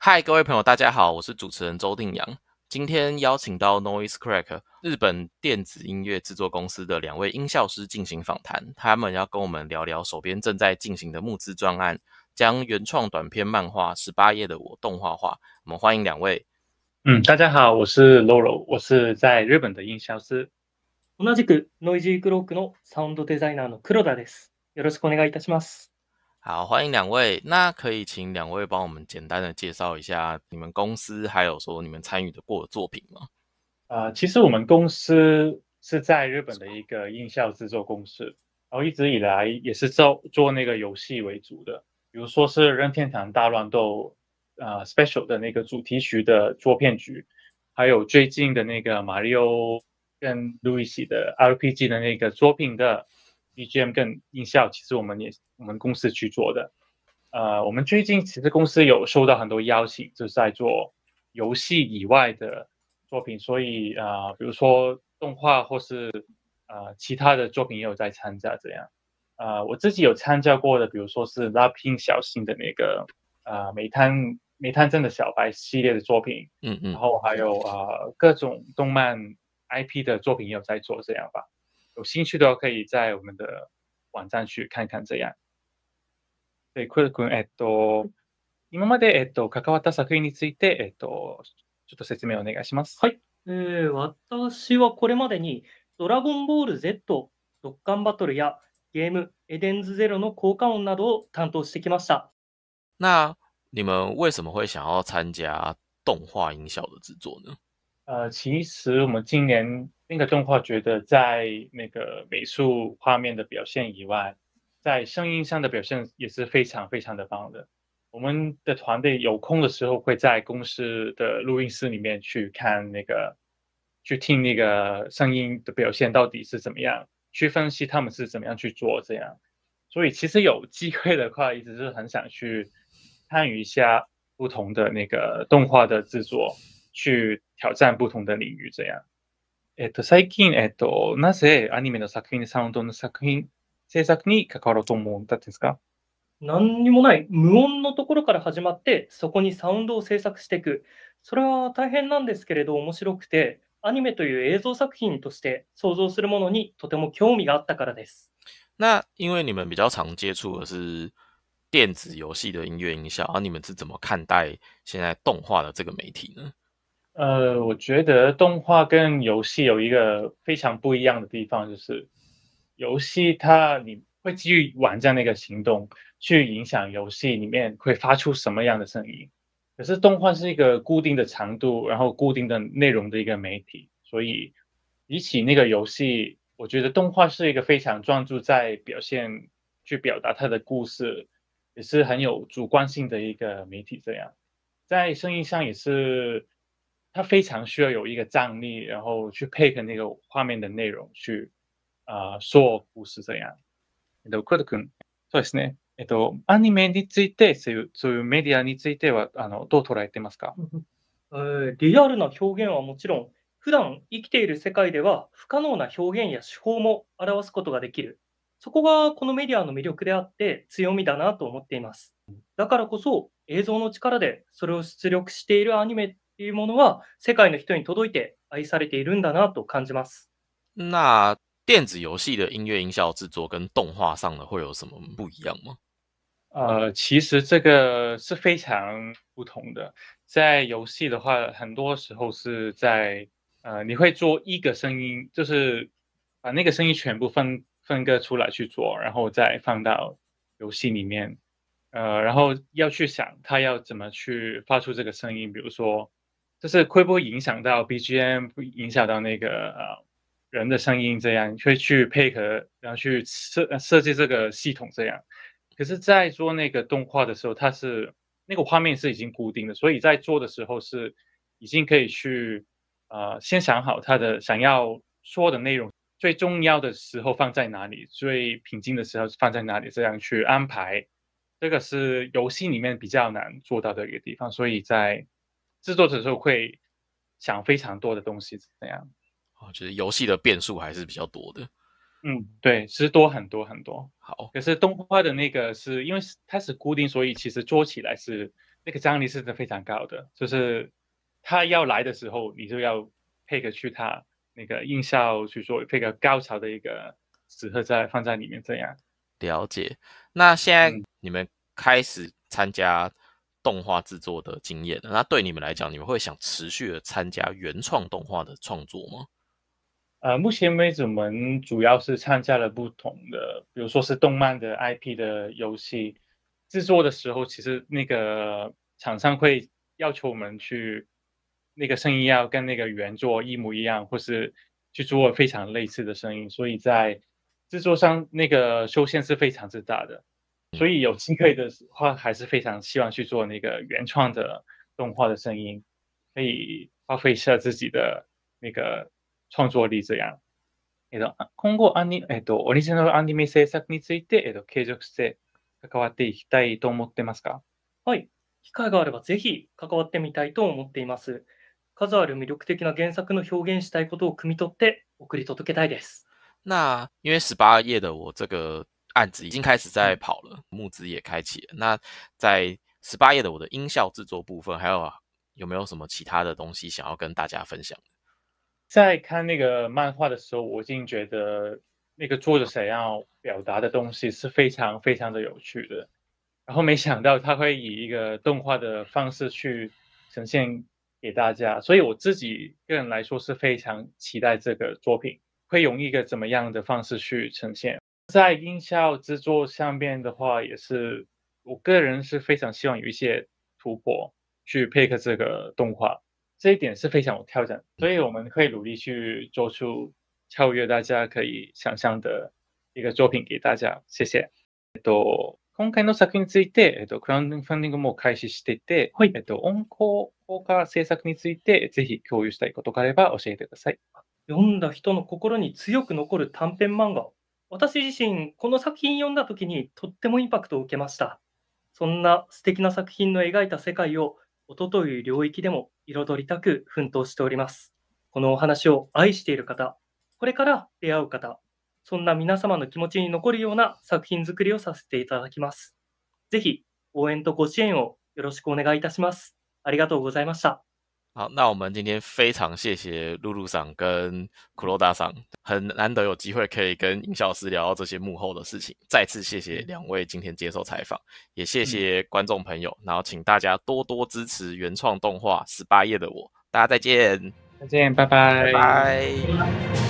嗨，各位朋友，大家好，我是主持人周定阳。今天邀请到 Noise Crack 日本电子音乐制作公司的两位音效师进行访谈，他们要跟我们聊聊手边正在进行的募资专案，将原创短篇漫画《18页的我》动画化。我们欢迎两位。大家好，我是 Loro，我是在日本的音效师。同じくノイジークロックのサウンドデザイナーの黒田です。よろしくお願いいたします。好，欢迎两位。那可以请两位帮我们简单的介绍一下你们公司，还有说你们参与的过的作品吗？其实我们公司是在日本的一个音效制作公司，然后一直以来也是做那个游戏为主的，比如说是任天堂大乱斗Special 的那个主题曲的做片曲，还有最近的那个马里奥跟路易西的 RPG 的那个作品的 BGM 跟音效，其实我们公司去做的。我们最近其实公司有收到很多邀请，就是在做游戏以外的作品，所以比如说动画或是其他的作品也有在参加这样。我自己有参加过的，比如说是拉拼小新的那个煤炭镇的小白系列的作品，然后还有各种动漫 IP 的作品也有在做这样吧。有兴趣的话可以在我们的网站去看看这样。で、クル君、今まで、関わった作品について、ちょっと説明をお願いします。はい。私はこれまでにドラゴンボール Z、ドッカンバトルやゲームエデンズゼロの効果音などを担当してきました。那你们为什么会想要参加动画音效的制作呢？其实我们今年那个动画觉得在那个美术画面的表现以外，在声音上的表现也是非常非常的棒的。我们的团队有空的时候会在公司的录音室里面去看去听那个声音的表现到底是怎么样，去分析他们是怎么样去做这样。所以其实有机会的话，一直是很想去参与一下不同的那个动画的制作。去挑战不同的领域这样。最近、なぜアニメの作品でサウンドの作品制作に関わろうと思ったんですか？何にもない無音のところから始まって、そこにサウンドを制作していく。それは大変なんですけれど面白くて、アニメという映像作品として想像するものにとても興味があったからです。那因为你们比较常接触的是电子游戏的音乐音效，你们是怎么看待现在动画的这个媒体呢？我觉得动画跟游戏有一个非常不一样的地方，就是游戏你会基于玩家那个行动去影响游戏里面会发出什么样的声音，可是动画是一个固定的长度，然后固定的内容的一个媒体，所以比起那个游戏，我觉得动画是一个非常专注在去表达它的故事，也是很有主观性的一个媒体这样。在声音上也是，它非常需要有一个张力，然后去配合那个画面的内容去说故事这样。黒田君、そうですね。アニメについて、そういうメディアについては、どう捉えてますか？リアルな表現はもちろん、普段生きている世界では不可能な表現や手法も表すことができる。そこがこのメディアの魅力であって強みだなと思っています。だからこそ映像の力でそれを出力しているアニメっていうものは世界の人に届いて愛されているんだなと感じます。那电子游戏的音乐音效制作跟动画上的会有什么不一样吗？其实这个是非常不同的。在游戏的话，很多时候是你会做一个声音，就是把那个声音全部分割出来去做，然后再放到游戏里面。然后要去想它要怎么去发出这个声音，比如说，就是会不会影响到 BGM，会影响到那个人的声音，这样会去配合，然后去设计这个系统这样。可是在做那个动画的时候，那个画面是已经固定的，所以在做的时候是已经可以去先想好他的想要说的内容，最重要的时候放在哪里，最平静的时候放在哪里，这样去安排。这个是游戏里面比较难做到的一个地方，所以在制作的时候会想非常多的东西，这样。就是游戏的变数还是比较多的。对，是多很多很多。好，可是动画的那个是因为它是固定，所以其实做起来是那个张力是真的非常高的，就是他要来的时候，你就要配合去他那个音效去做配个高潮的一个时刻放在里面这样。了解。那现在你们开始参加动画制作的经验了，那对你们来讲，你们会想持续的参加原创动画的创作吗？目前为止，我们主要是参加了不同的，比如说是动漫的 IP 的游戏制作的时候，其实那个厂商会要求我们去那个声音要跟那个原作一模一样，或是去做非常类似的声音，所以在制作上那个受限是非常之大的。所以有机会的话，还是非常希望去做那个原创的动画的声音，可以发挥一下自己的那个創作力这样。今後オリジナルアニメ制作について、継続して関わっていきたいと思ってますか？はい。機会があればぜひ関わってみたいと思っています。数ある魅力的な原作の表現したいことを汲み取って送り届けたいです。那因为18页的我这个案子已经开始在跑了，募资也开启了。那在18页的我的音效制作部分，还有没有什么其他的东西想要跟大家分享？在看那个漫画的时候，我已经觉得那个作者想要表达的东西是非常非常的有趣的，然后没想到他会以一个动画的方式去呈现给大家，所以我自己个人来说是非常期待这个作品会用一个怎么样的方式去呈现。在音效制作上面的话，也是我个人是非常希望有一些突破去配合这个动画。这一点是非常有挑战，所以我们会努力去做出超越大家可以想象的一个作品给大家。谢謝。今回の作品について、クラウドファンディングも開始していて、はい。音効果制作についてぜひ共有したいことがあれば教えてください。読んだ人の心に強く残る短編漫画。私自身、この作品読んだ時にとってもインパクトを受けました。そんな素敵な作品の描いた世界を音という領域でも彩りたく奮闘しております。このお話を愛している方、これから出会う方、そんな皆様の気持ちに残るような作品作りをさせていただきます。ぜひ応援とご支援をよろしくお願いいたします。ありがとうございました。好，那我们今天非常谢谢露露桑跟库洛大桑，很难得有机会可以跟音效师聊到这些幕后的事情。再次谢谢两位今天接受采访，也谢谢观众朋友，然后请大家多多支持原创动画18页的我，大家再见，再见，拜拜，拜拜。